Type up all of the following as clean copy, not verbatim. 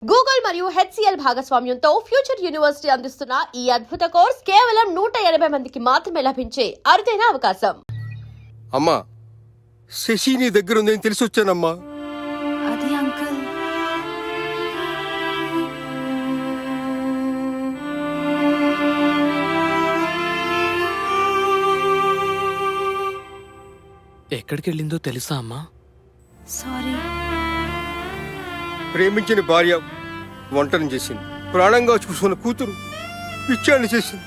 Google మరియు HCL భాగస్వామ్యంతో future university అందిస్తున్న ఈ అద్భుత కోర్స్ కేవలం 180 మందికి మాత్రమే లభించే అరుదైన అవకాశం. అమ్మా, శశి నీ దగ్గర ఉందని తెలిసి వచ్చానమ్మా. అది అంకుల్. ఎక్కడికి వెళ్ళిందో తెలుసా అమ్మా? సారీ. ప్రేమించిన భార్య వంటను చేసింది, ప్రాణంగా చూసుకున్న కూతురు పిచ్చాన్ని చేసింది.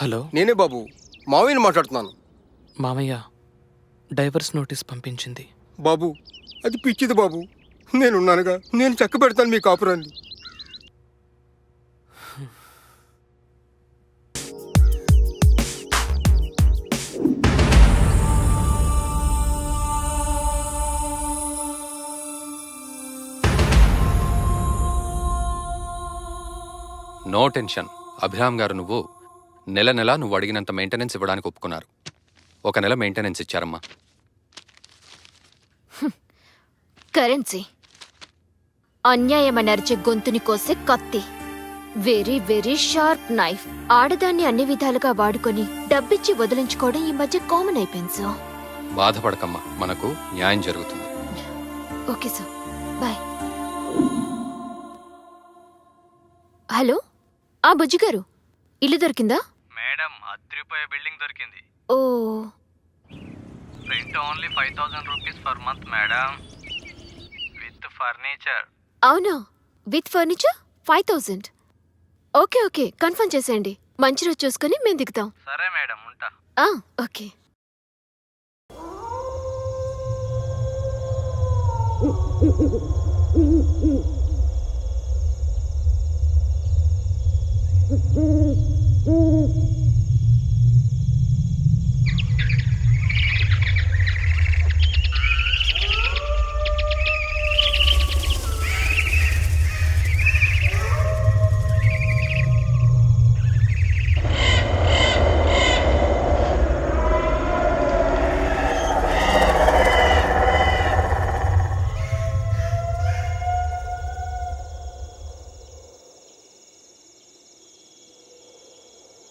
హలో, నేనే బాబు, మావయ్యని మాట్లాడుతున్నాను. మామయ్య డైవర్స్ నోటీస్ పంపించింది. బాబు, అది పిచ్చిది బాబు. నేనున్నానుగా, నేను చక్క పెడతాను మీ కాపురాన్ని. No tension. అభిరామ్ గారు నువ్వు నెల నువ్వు అడిగినంత మెయింటెనెన్స్ ఇవ్వడానికి ఒప్పుకున్నారు. 1 నెల మెయింటెనెన్స్ ఇచ్చారమ్మా. కరెన్సీ అన్యాయమని అరిచే గొంతుని కోసే కత్తి. Very very sharp knife. ఆడదాన్ని అన్ని విధాలుగా వాడుకొని డబ్బిచ్చి వదిలించుకోవడం ఈ మధ్య కామన్ అయిపోయింది సార్. బాధపడకమ్మా, మనకు న్యాయం జరుగుతుంది. Okay sir, bye. హలో, ఆ బుజ్జి గారు, ఇల్లు దొరికిందా? మేడం, అద్రిపోయే బిల్డింగ్ దొరికింది. Oh, rent only 5000 rupees per month madam, with furniture. అవునా? With furniture 5000. Okay okay, confirm చేసేయండి. మంచి రోజు చూసుకుని మేము దిగుతాం. సరే మేడం, ఉంటా. ఓకే.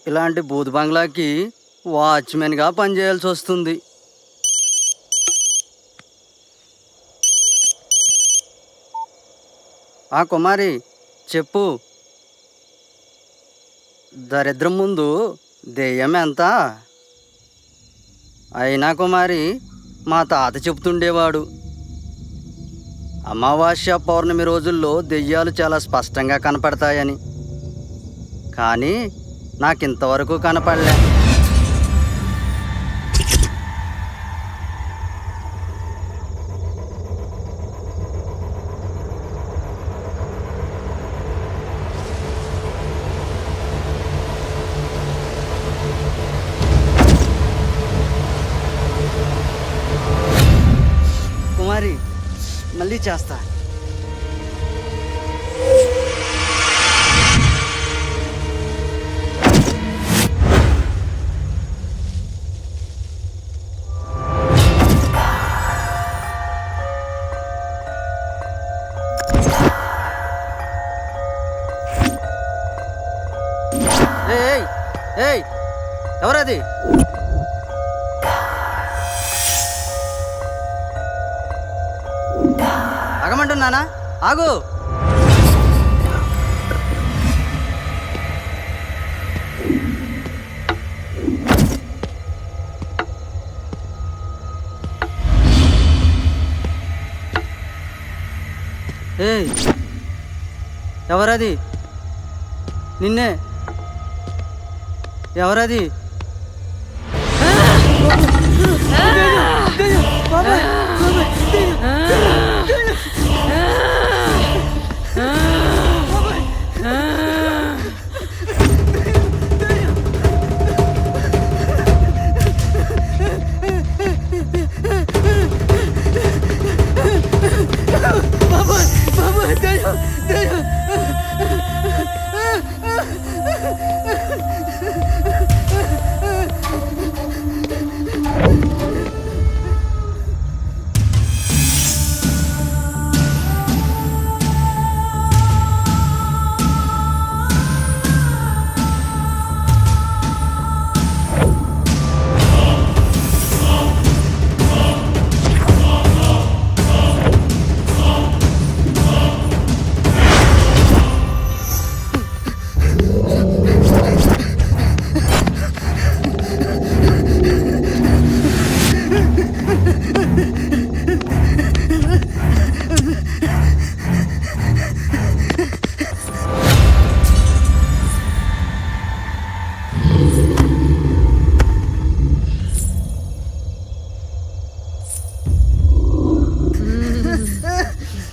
ఇలాంటి బూత్ బంగ్లాకి వాచ్మెన్గా పనిచేయాల్సి వస్తుంది. ఆ కుమారి, చెప్పు. దరిద్రం ముందు దెయ్యం ఎంత? అయినా కుమారి, మా తాత చెబుతుండేవాడు, అమావాస్య పౌర్ణమి రోజుల్లో దెయ్యాలు చాలా స్పష్టంగా కనపడతాయని. కానీ నాకింతవరకు కనపడలే. కుమారి, మళ్ళీ చేస్తా. ఏయ్, ఎవరది? ఆగమంటున్నానా? ఆగు. ఏయ్, ఎవరది? నిన్నే. ఎవరది? బాబా,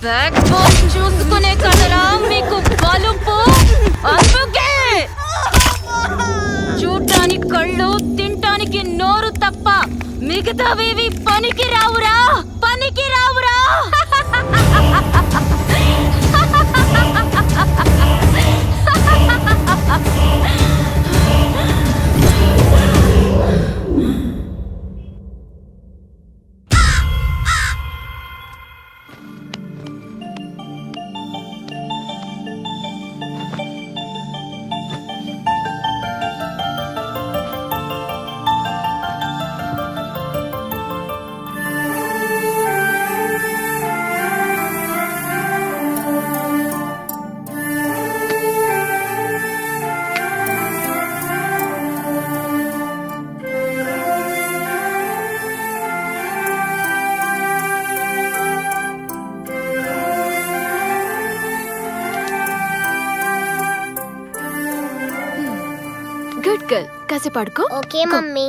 బ్యాక్ బోన్ చూసుకునే కదరా మీకు బలుపు. అందుకే చూడటానికి కళ్ళు, తింటానికి నోరు తప్ప మిగతావేవి పనికి రావురా, పనికి రావురా. గుడ్ గర్ల్, కాసేపు పడుకో. Okay mummy.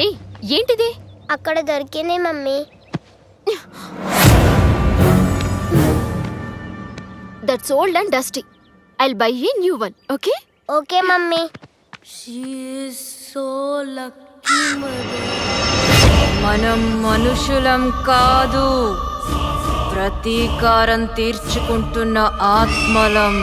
ఏ ఏంటిది? అక్కడ దొరికింది mummy. That's old and dusty. I'll by a new one. Okay okay mummy. మనం మనుషులం కాదు, ప్రతీకారం తీర్చుకుంటున్న ఆత్మలం.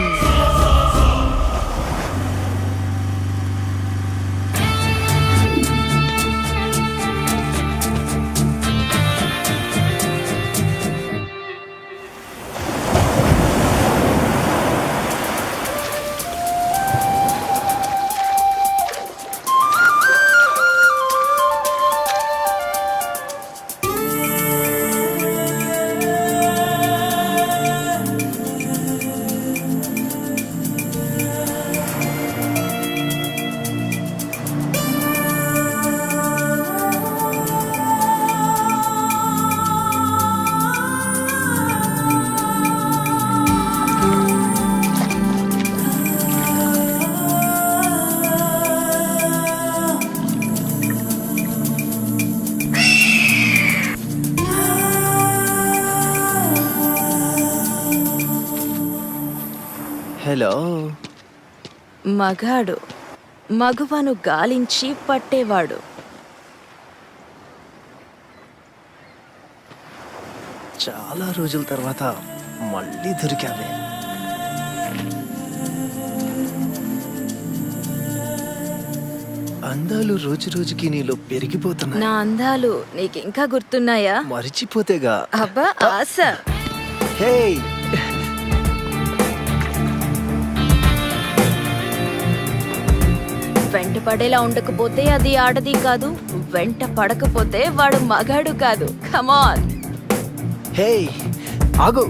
హలో. మగాడు మగువను గాలించి పట్టేవాడు. చాలా రోజుల తర్వాత మళ్ళీ దొరికావే. అందాలు రోజు రోజుకి నీలో పెరిగిపోతున్నా. నా అందాలు నీకింకా గుర్తున్నాయా? మరిచిపోతేగా. అబ్బా ఆశ. హే, వెంట పడేలా ఉండకపోతే అది ఆడది కాదు, వెంట పడకపోతే వాడు మగాడు కాదు. కమాన్. హే ఆగు.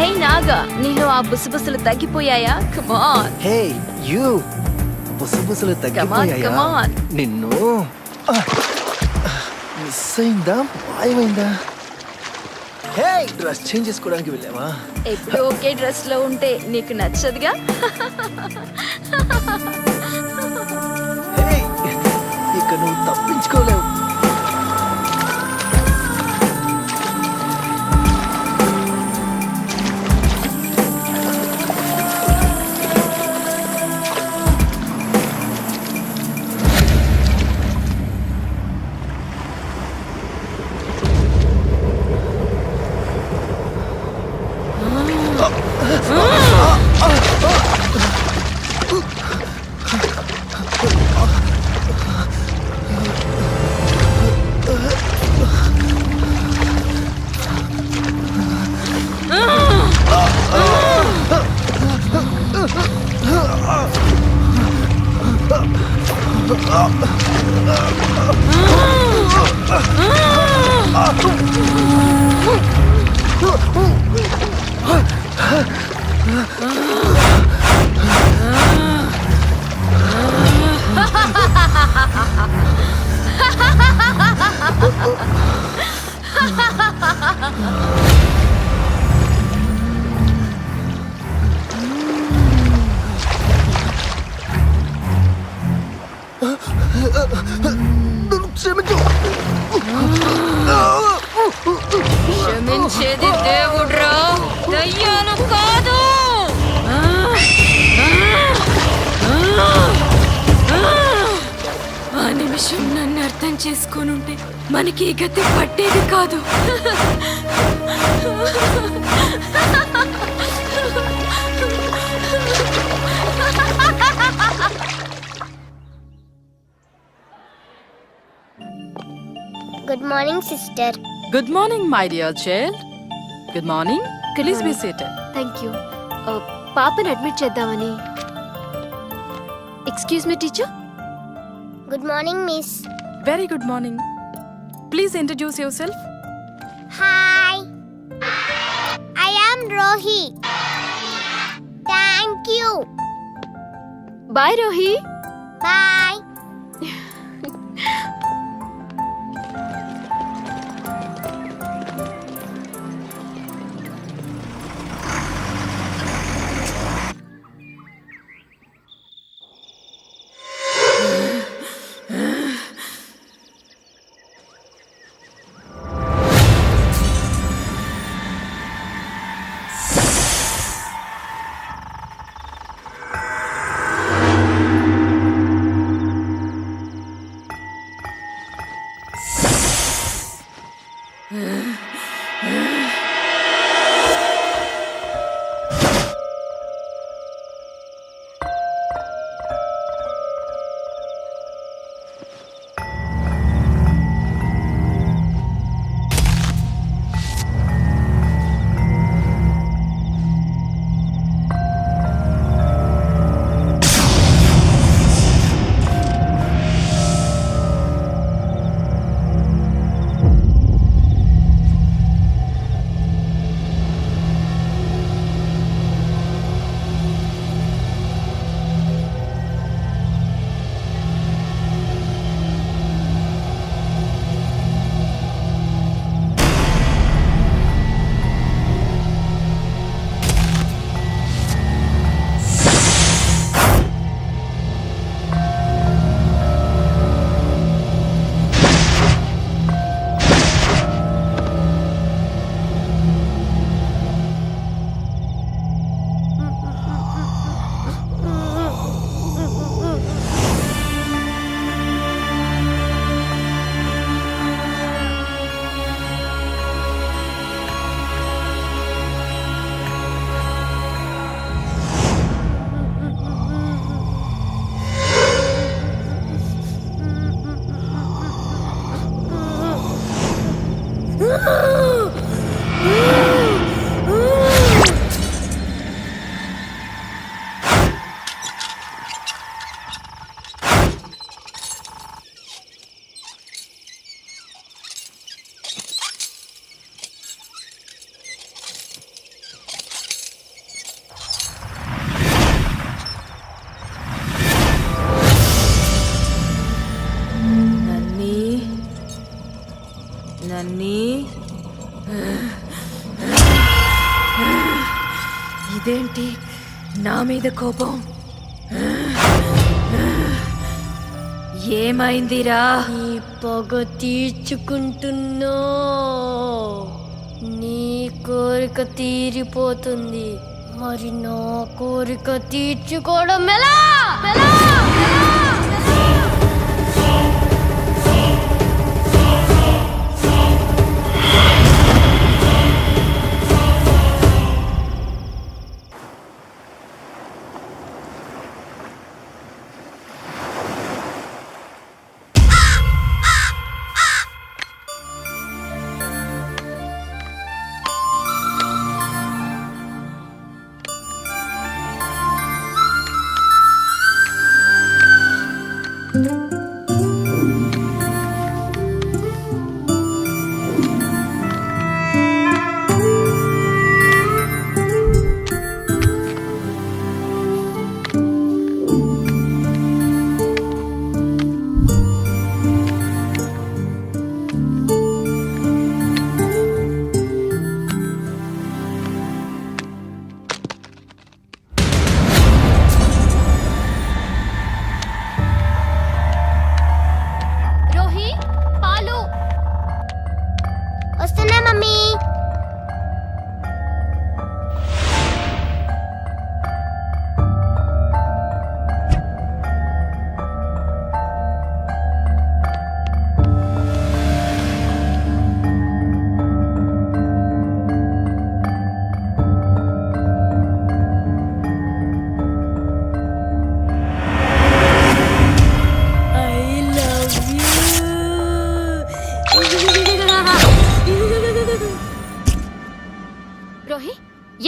ఏయ్ నాగా, నీలో ఆ బుసబుసలు తగ్గిపోయాయా? కమాన్. Hey you. బుసబుసలు తగ్గిపోయాయా? come on. నిన్ను మిస్ అయిందా, మాయమైందా? హే, డ్రెస్ చేంజ్ చేసుకోవడానికి వెళ్ళావా? ఎప్పుడు ఒకే డ్రెస్ లో ఉంటే నీకు నచ్చదుగా. హే, ఇక నువ్వు తప్పించుకోలేవు. క్షమించేది దేవుడ్రా, దయ్యాలు కాదు. ఆ నిమిషం నన్ను అర్థం చేసుకోనుంటే మనకి ఈ గతి పట్టేది కాదు. Good morning sister. Good morning my dear child. Good morning. Please be seated. Thank you. పాపని అడ్మిట్ చేద్దామని. Excuse me teacher. Good morning miss. Very good morning. Please introduce yourself. Hi, I am Rohi. Thank you. Bye Rohi. Bye. ఇదేంటి నా మీద కోపం? ఏమైందిరా? ఈ పొగ తీర్చుకుంటున్నా నీ కోరిక తీరిపోతుంది, మరి నా కోరిక తీర్చుకోవడం ఎలా?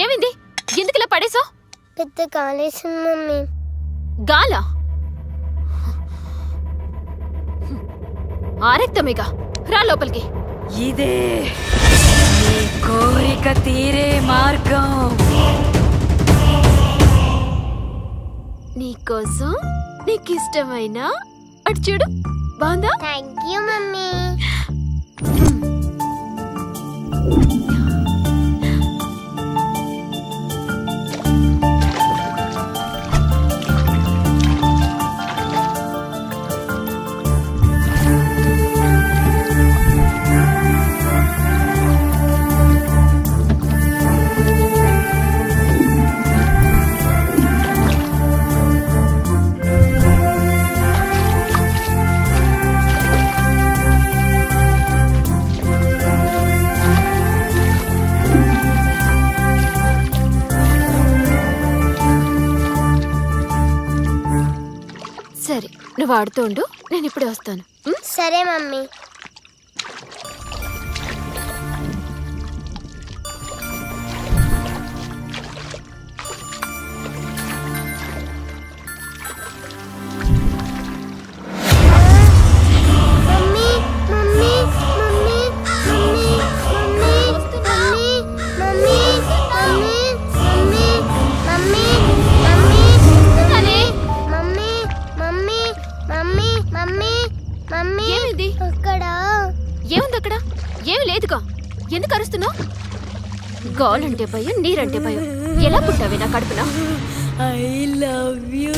ఏమైంది? ఎందుకులా పడేసో? పెద్ద కాలేసింది మమ్మీ. గాలా ఆరెక్తమేగా, రా లోపలికి. ఇదే నీ కోరిక తీరే మార్గం. నీకోసం నీకిష్టమైన అటు చూడు, బాగుందా? Thank you mummy. సరే, నువ్వు ఆడుతూ ఉండు, నేను ఇప్పుడే వస్తాను. సరే mummy. Mummy mummy mummy mummy mummy mummy mummy mummy mummy mummy mummy mummy mummy mummy mummy ఏమైంది? అక్కడ ఏముంది అక్కడ? ఏమి లేదుగా, ఎందుకు అరుస్తున్నావు? గాలంటే భయం, నీరంటే భయం. ఎలా పుట్టావే నా కడుపున? I love you.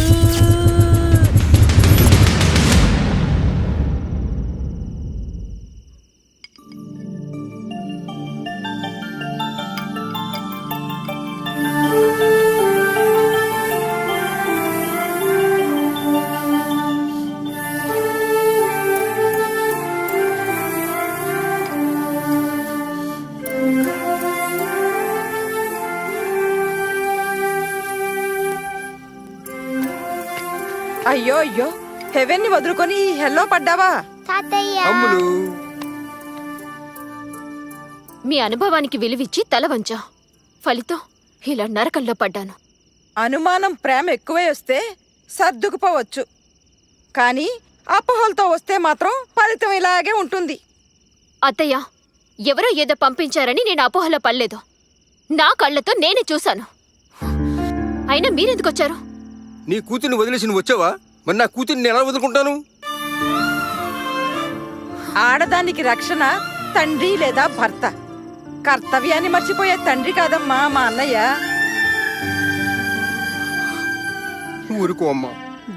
అయ్యో అయ్యో, హెవెన్ ని వదులుకొని ఈ హెల్లో పడ్డావా? తాతయ్య. అమ్ములు మీ అనుభవానికి విలువిచ్చి తల వంచా, ఫలితం ఇలా నరకంలో పడ్డాను. అనుమానం ప్రేమ ఎక్కువై వస్తే సర్దుకుపోవచ్చు, కానీ అపోహలతో వస్తే మాత్రం ఫలితం ఇలాగే ఉంటుంది. అత్తయ్య, ఎవరో ఏదో పంపించారని నేను అపోహలో పడలేదు. నా కళ్ళతో నేనే చూశాను. అయినా మీరెందుకొచ్చారు? నీ కూతుర్ని వదిలేసి నువ్వు వచ్చావా? మరి నా కూతుర్ని ఎలా వదులుకుంటాను? ఆడదానికి రక్షణ తండ్రి లేదా భర్త. కర్తవ్యాన్ని మర్చిపోయే తండ్రి కాదమ్మా మా అన్నయ్య. ఊరుకో అమ్మా,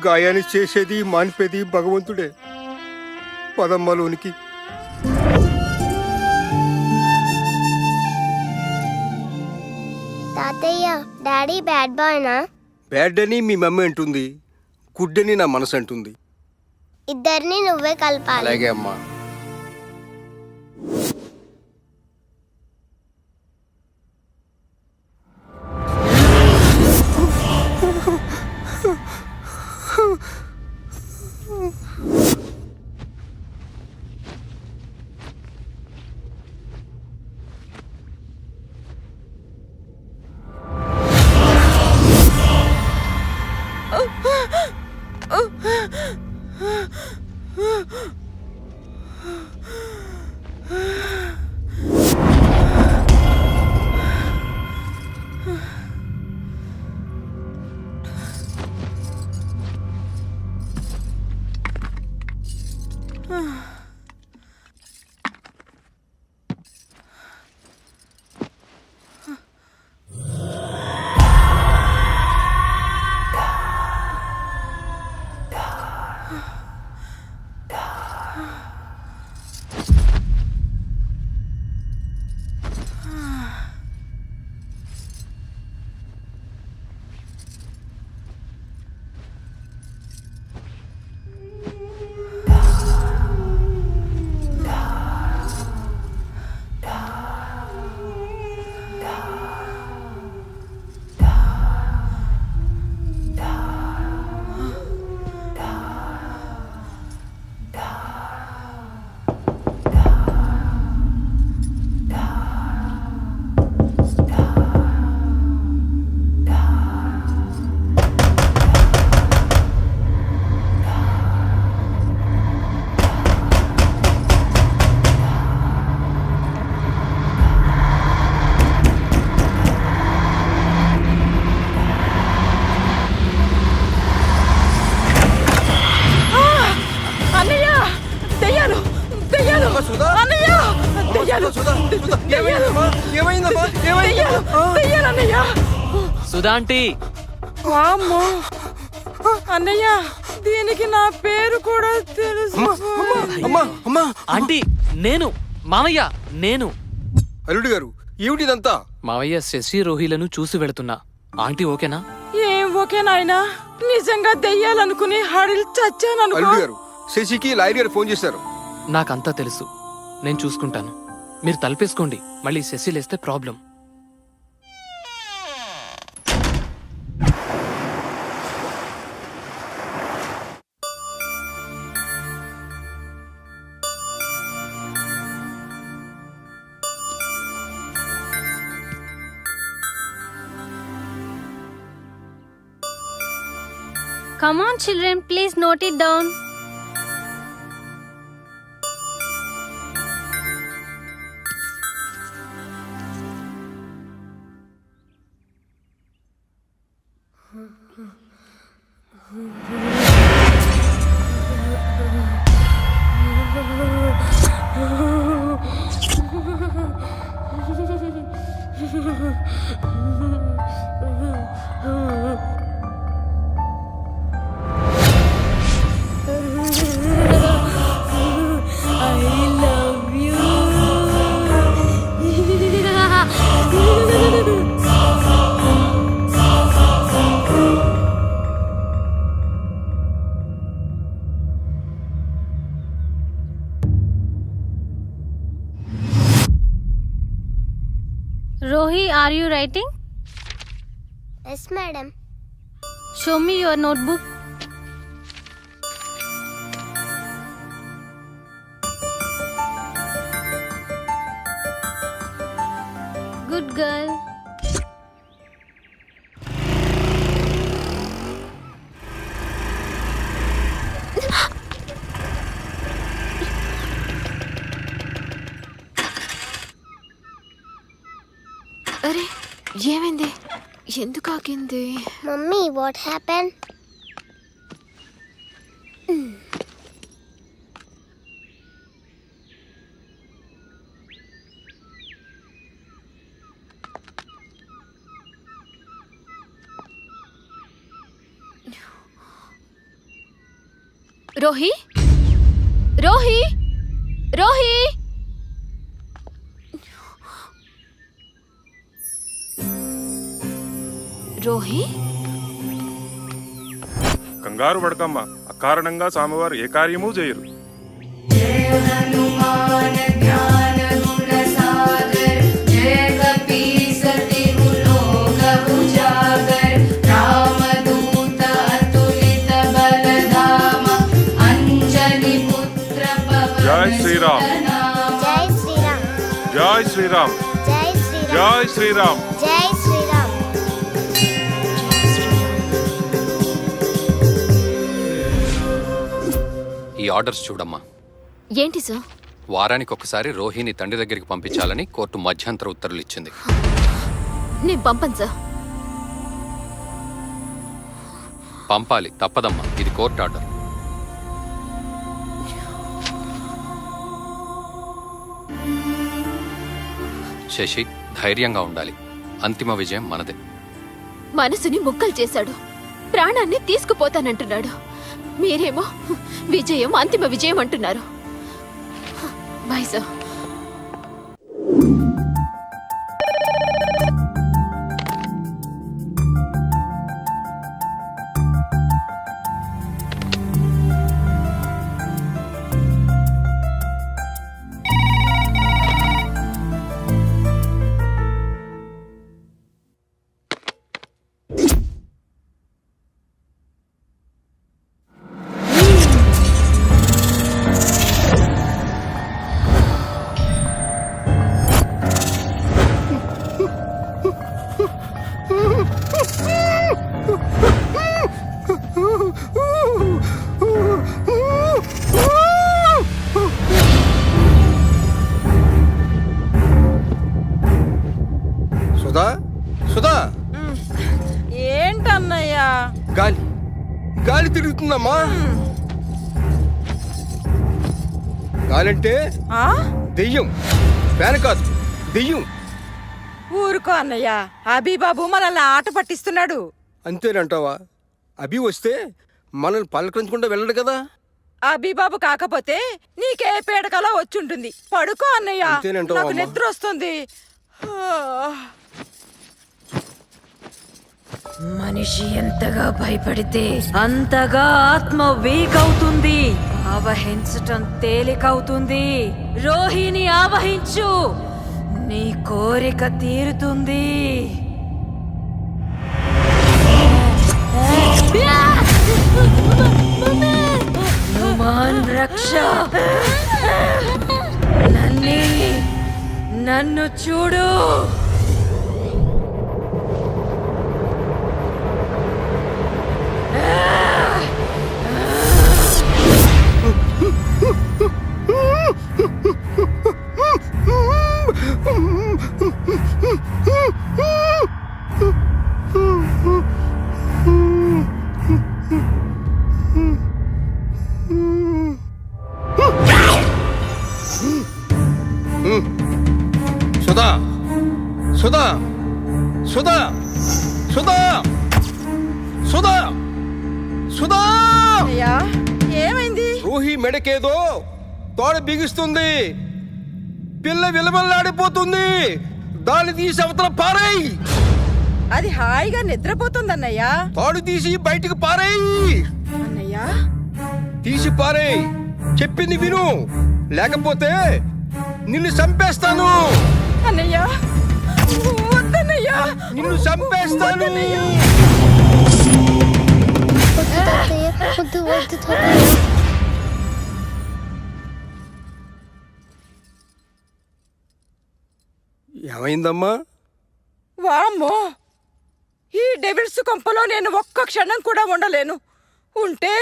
గాయాన్ని చేసేది మానిపేది భగవంతుడే. పదమ్మలోనికి తాతయ్య, డాడీ బ్యాడ్ బాయ్నా? బ్యాడ్ అని మీ మమ్మీ అంటుంది, గుడ్ అని నా మనసు అంటుంది. ఇద్దరిని నువ్వే కలపాలి. అలాగే అమ్మా. సుధా అన్నయ్య దెయ్యాలు సుధా సుధా ఏమైందమ్మా ఏమైందమ్మా ఏమైందమ్మా దెయ్యాలన్నయ్య సుధా ఆంటీ వామ్మో అన్నయ్య దీనికి నా పేరు కూడా తెలుసు అమ్మా అమ్మా ఆంటీ నేను మామయ్య నేను అల్లుడు గారు ఏమిటిదంతా మావయ్య శశి రోహిలను చూసి వెళుతున్నా ఆంటీ ఓకేనా ఏం ఓకే నాయనా నిజంగా దెయ్యాలనుకుని హడిల్ చచ్చాననుకో అల్లుడు గారు శశికి లాయర్ గారు ఫోన్ చేశారు. నాకంతా తెలుసు నేను చూసుకుంటాను మీరు తలపేసుకోండి మళ్ళీ శశి లేస్తే problem Come on, children, please note it down. Rohi, are you writing? Yes, madam. Show me your notebook. Good girl. అరే ఏమైంది ఎందుకు ఆగింది Mummy, what happened? Rohi Rohi Rohi Rohi కంగారు పడకమ్మ అకారణంగా స్వామివారు ఏ కార్యమూ చేయరు. జై శ్రీరామ్ Jai Sri Ram. జై శ్రీరామ్ Jai Sri Ram. జై శ్రీరామ్. Jai Sri Ram. ఈ ఆర్డర్స్ చూడమ్మా. ఏంటి సార్ వారానికి ఒకసారి రోహిని తండ్రి దగ్గరికి పంపించాలని కోర్టు మధ్యంతర ఉత్తర్వులు ఇచ్చింది. నేను పంపను సార్ పంపాలి, తప్పదమ్మా, ఇది కోర్టు ఆర్డర్. శశి ధైర్యంగా ఉండాలి, అంతిమ విజయం మనదే. మనసుని ముక్కలు చేశాడు ప్రాణాన్ని తీసుకుపోతానంటున్నాడు మీరేమో విజయం అంతిమ విజయం అంటున్నారు బాయ్ సార్ సుధా సుధా ఏంటన్నయ్యా గాలి గాలి తిరుగుతుందమ్మా. కాలంటే ఆ? దెయ్యం, ఫ్యాన్ కాదు దెయ్యం. ఊరుకో అన్నయ్య, అబీబాబు మనల్ని ఆట పట్టిస్తున్నాడు. అంతేనంటావా? అభి వస్తే మనల్ని పలకరించకుండా వెళ్ళడు కదా. అబీబాబు కాకపోతే నీకే పేడకలా వచ్చుంటుంది. పడుకో అన్నయ్య, అంతేనంటావా నాకు అమ్మా? నిద్ర వస్తుంది. మనిషి ఎంతగా భయపడితే అంతగా ఆత్మ వీక్ అవుతుంది. ఆవహించటం తేలికవుతుంది. రోహిణి ఆవహించు, నీ కోరిక తీరుతుంది. హనుమాన్ రక్ష, నన్ను చూడు. సుధా, సుధా, సుధా, సుధా, సుధా, సుధా! అన్నయ్య, ఏమైంది? రోహి మెడకేదో తోడ బిగిస్తుంది. పిల్ల విలవల్లాడిపోతుంది. దాన్ని తీసి అవతల పారేయ్. అది హాయిగా నిద్రపోతుందన్నయ్య. తాడు తీసి బయటికి పారేయ్. అన్నయ్య, తీసి పారేయ్. చెప్పింది విను, లేకపోతే నిన్ను చంపేస్తాను. అన్నయ్య, వద్దన్నయ్య, నిన్ను చంపేస్తాను. వద్దు తాతయ్య, వద్దు వద్దు తాతయ్య. ఏమైందమ్మా? వామ్మో, ఈ డెవిల్స్ కొంపలో నేను ఒక్క క్షణం కూడా ఉండలేను. ఉంటే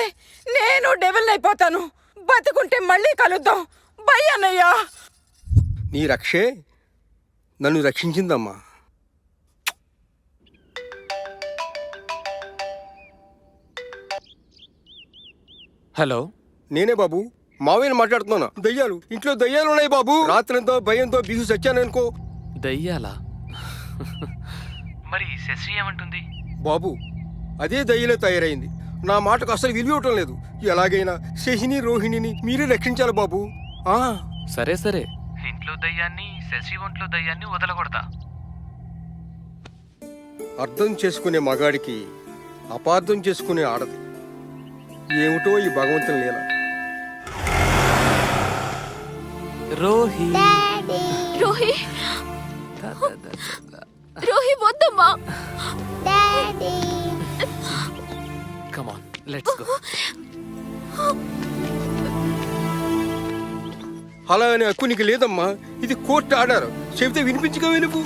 నేను డెవిల్ అయిపోతాను. బతుకుంటే మళ్ళీ కలుద్దాం. బై అన్నయ్య. నీ రక్షే నన్ను రక్షించిందమ్మా. హలో, నేనే బాబు, మావయ్యని మాట్లాడుతున్నాను. దయ్యాలు ఇంట్లో దయ్యాలు ఉన్నాయి బాబు. రాత్రంతో భయంతో బిగు చచ్చాననుకో. దయ్యాలా? మరి శశి ఏమంటుంది? బాబు, అదే దయ్యలే తయారైంది. నా మాటకు అసలు విలువటం లేదు. ఎలాగైనా శశిని రోహిణిని మీరే రక్షించాలి బాబు. సరే సరే. ఇంట్లో దయ్యాన్ని, శశి ఒంట్లో దయ్యాన్ని వదలకూడదా? అర్థం చేసుకునే మగాడికి అపార్థం చేసుకునే ఆడది. ఏమిటో ఈ భగవంతుని లీల. రోహి, రోహి, రోహి వద్దమ్మా. Daddy come on, let's go. అలా అనే హక్కు నీకు లేదమ్మా. ఇది కోర్టు ఆర్డర్. చెబితే వినిపించగా నువ్వు.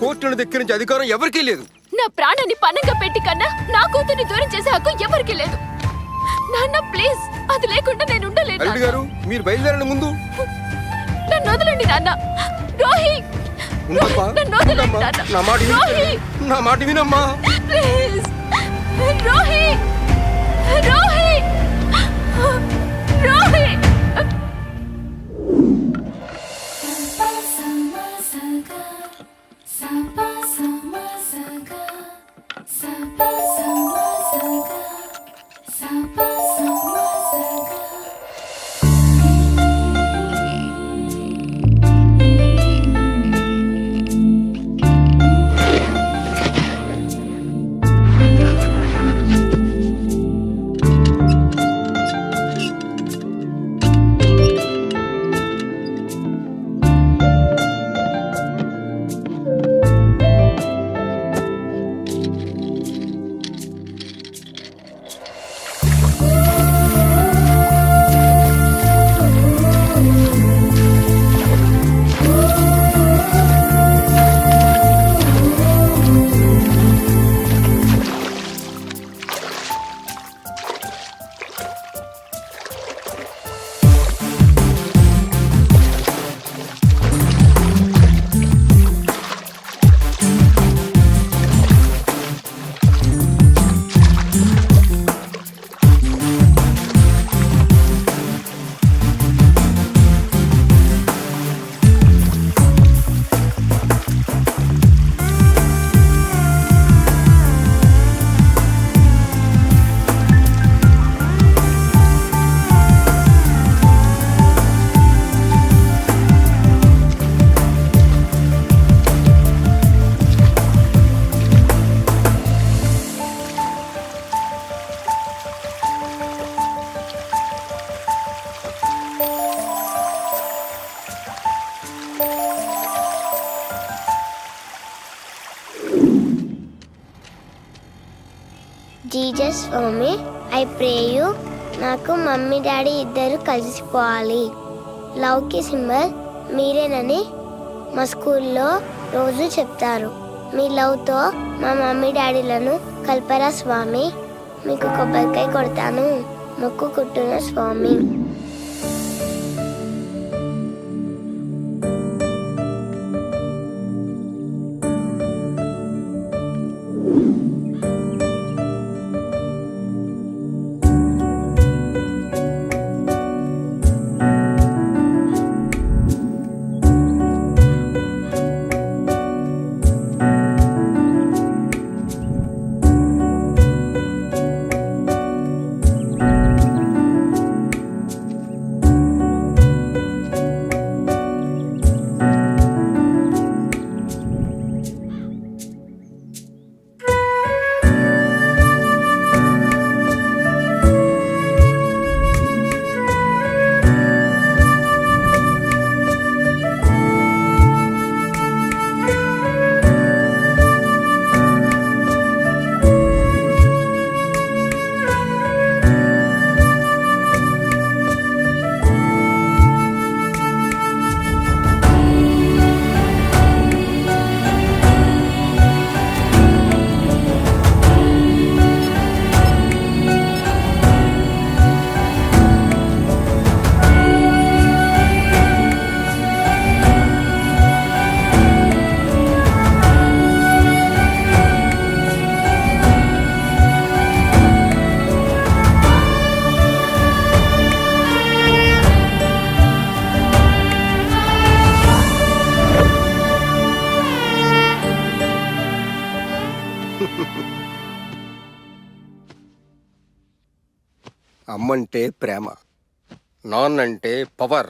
కోర్టును దగ్గర నుంచి అధికారం ఎవరికీ లేదు. నా ప్రాణాన్ని పన్నంగా పెట్టి కన్నా నా కూతుర్ని దూరం చేసే హక్కు ఎవరికి లేదు. నాన్న ప్లీజ్, అది లేకుండా నేను ఉండలేను. అల్లుడు గారు, మీరు బయలుదేరండి ముందు. నన్ను వదలండి నాన్న. రోహి, ఉండమ్మా, నన్ను వదలండి ఉండమ్మా. నాన్న. నా మాట విను. రోహి, నా మాట వినమ్మా. ప్లీజ్. రోహి, రోహి, రోహి. జీసస్ స్వామి, ఐ ప్రే యూ నాకు మమ్మీ డాడీ ఇద్దరు కలిసిపోవాలి. లవ్కి సింబల్ మీరేనని మా స్కూల్లో రోజు చెప్తారు. మీ లవ్తో మా మమ్మీ డాడీలను కల్పరా స్వామి. మీకు కొబ్బరికాయ కొడతాను, మొక్కు కుట్టున స్వామి. అమ్మంటే ప్రేమ, నాన్నంటే పవర్.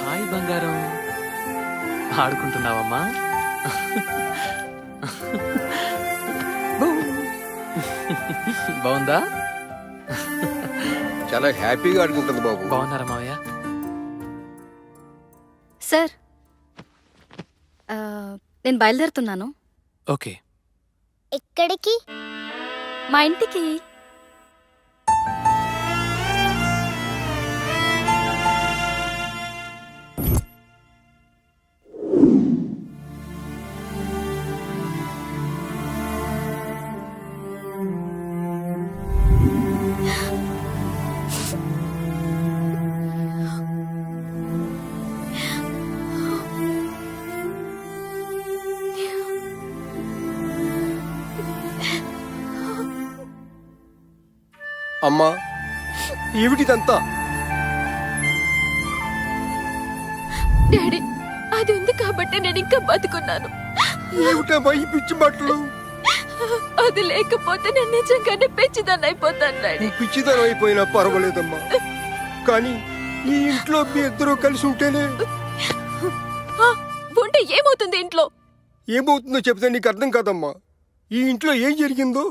హాయ్ బంగారం, ఆడుకుంటున్నావమ్మా? బాగుందా? చాలా హ్యాపీగా ఆడుకుంటుంది బాబు. బాగున్నారా మావయ్య? సార్, నేను బయలుదేరుతున్నాను. ఓకే. ఎక్కడికి? మా ఇంటికి. అమ్మా, ఏమిటిదంతా? డాడీ, అది ఉంది కాబట్టి నేను ఇంకా బతుకున్నాను. ఏమిటమ్మా ఈ పిచ్చి బట్టలు? అది లేకపోతే నేను నిజంగానే పెంచిదాన్ని అయిపోతాను డాడీ. పిచ్చిదనం అయిపోయినా పర్వాలేదమ్మా, కానీ ఈ ఇంట్లో మీ ఇద్దరు కలిసి ఉంటేనే. ఉంటే ఏమవుతుంది ఇంట్లో? ఏమవుతుందో చెప్తే నీకు అర్థం కాదమ్మా. ఈ ఇంట్లో ఏం జరిగిందో